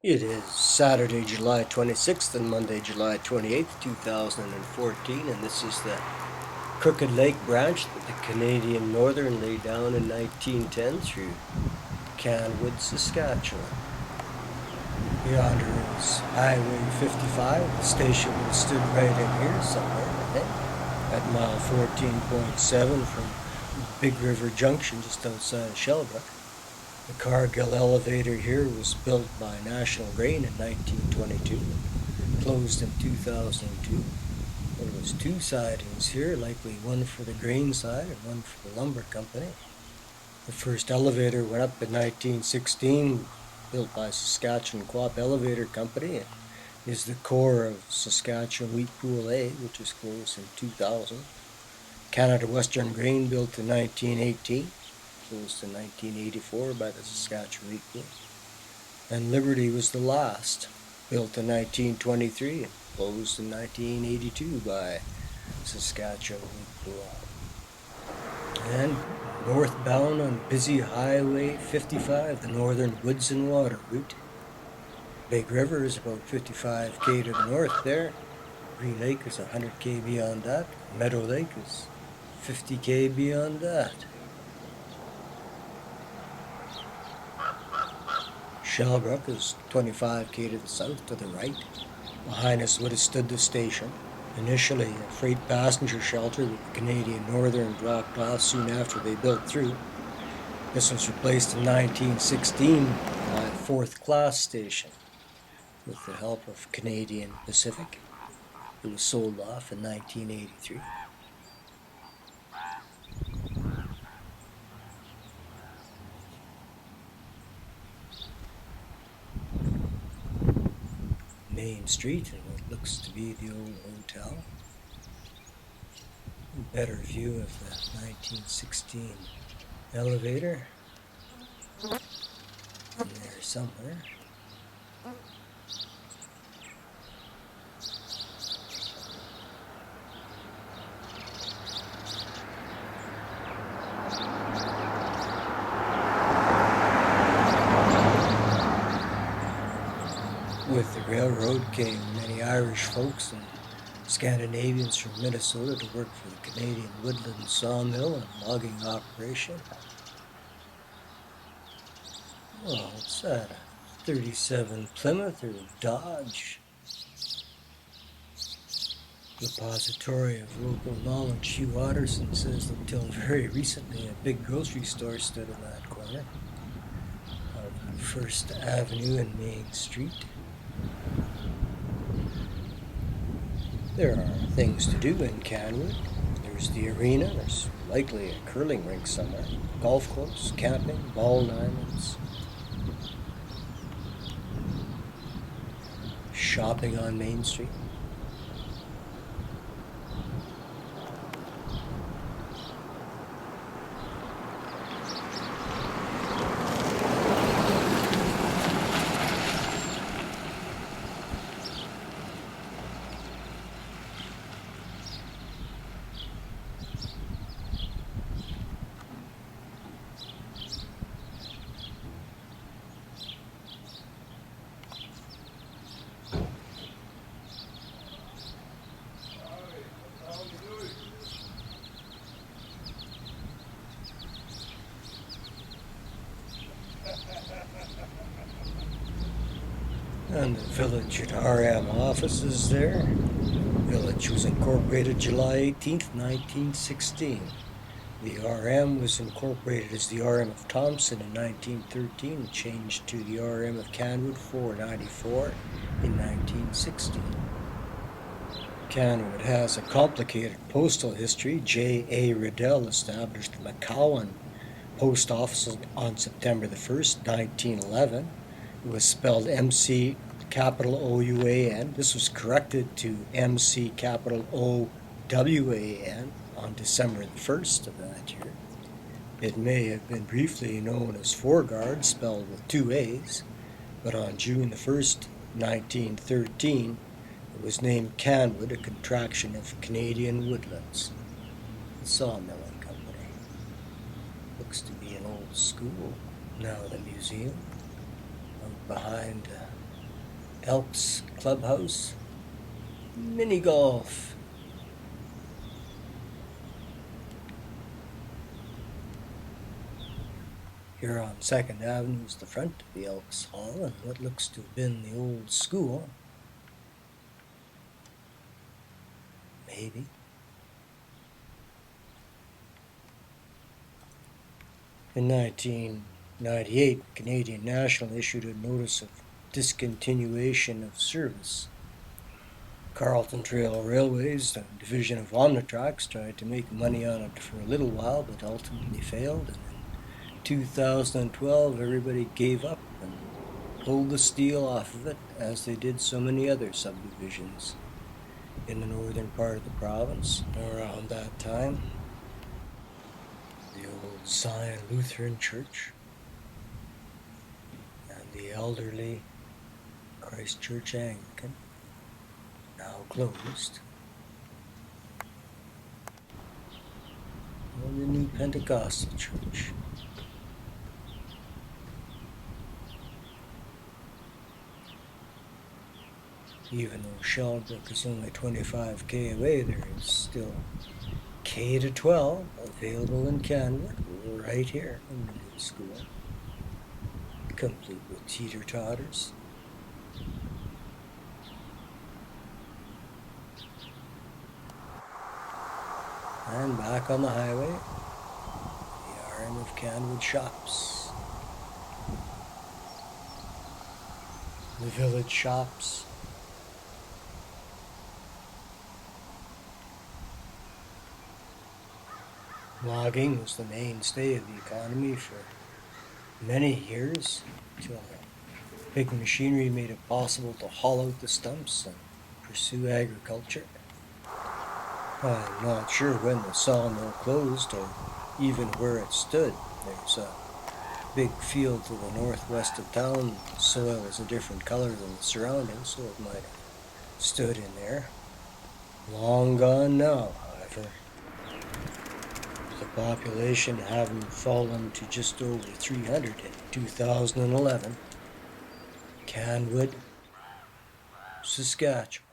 It is Saturday, July 26th and Monday, July 28th, 2014, and this is the Crooked Lake branch that the Canadian Northern laid down in 1910 through Canwood, Saskatchewan. Yonder is Highway 55. The station would have stood right in here somewhere, I think, at mile 14.7 from Big River Junction just outside of Shellbrook. The Cargill elevator here was built by National Grain in 1922, closed in 2002. There was two sidings here, likely one for the grain side and one for the lumber company. The first elevator went up in 1916, built by Saskatchewan Co-op Elevator Company, and is the core of Saskatchewan Wheat Pool A, which was closed in 2000. Canada Western Grain built in 1918. Closed in 1984 by the Saskatchewan Wheat Pool. And Liberty was the last, built in 1923 and closed in 1982 by Saskatchewan Wheat Pool. And northbound on busy Highway 55, the Northern Woods and Water route. Big River is about 55k to the north there. Green Lake is 100k beyond that. Meadow Lake is 50k beyond that. Shellbrook is 25k to the south to the right. Behind us would have stood the station, initially a freight passenger shelter that the Canadian Northern dropped off soon after they built through. This was replaced in 1916 by a fourth class station with the help of Canadian Pacific. It was sold off in 1983. Main Street and what looks to be the old hotel. A better view of the 1916 elevator in there somewhere. With the railroad came many Irish folks and Scandinavians from Minnesota to work for the Canadian Woodland Sawmill and logging operation. Oh, what's that? A 37 Plymouth or Dodge? Repository of local knowledge. Hugh Watterson says that until very recently a big grocery store stood in that corner of First Avenue and Main Street. There are things to do in Canwood. There's the arena, there's likely a curling rink somewhere, golf course, camping, ball diamonds, shopping on Main Street. And the village at RM offices there. Village was incorporated July 18th, 1916. The RM was incorporated as the RM of Thompson in 1913 and changed to the RM of Canwood 494 in 1916. Canwood has a complicated postal history. J.A. Riddell established the McCowan Post Office on September the 1st, 1911. It was spelled MC capital O-U-A-N. This was corrected to MC capital O-W-A-N on December the 1st of that year. It may have been briefly known as Foreguard, spelled with two A's, but on June the 1st, 1913, it was named Canwood, a contraction of Canadian Woodlands. The Sawmilling Company. Looks to be an old school, now the museum. Behind Elks Clubhouse, mini golf. Here on 2nd Avenue is the front of the Elks Hall and what looks to have been the old school. Maybe. In 1998, Canadian National issued a notice of discontinuation of service. Carleton Trail Railways, a division of Omnitrax, tried to make money on it for a little while, but ultimately failed. And in 2012, everybody gave up and pulled the steel off of it, as they did so many other subdivisions in the northern part of the province around that time. The old Zion Lutheran Church and the elderly Christ Church Anglican, now closed. And the new Pentecostal Church. Even though Shellbrook is only 25k away, there is still K to 12 available in Canwood, right here in the new school, complete with teeter-totters. And back on the highway, the arm of Canwood shops. The village shops. Logging was the mainstay of the economy for many years, until big machinery made it possible to haul out the stumps and pursue agriculture. I'm not sure when the sawmill closed or even where it stood. There's a big field to the northwest of town. The soil is a different color than the surroundings, so it might have stood in there. Long gone now, however. The population having fallen to just over 300 in 2011. Canwood, Saskatchewan.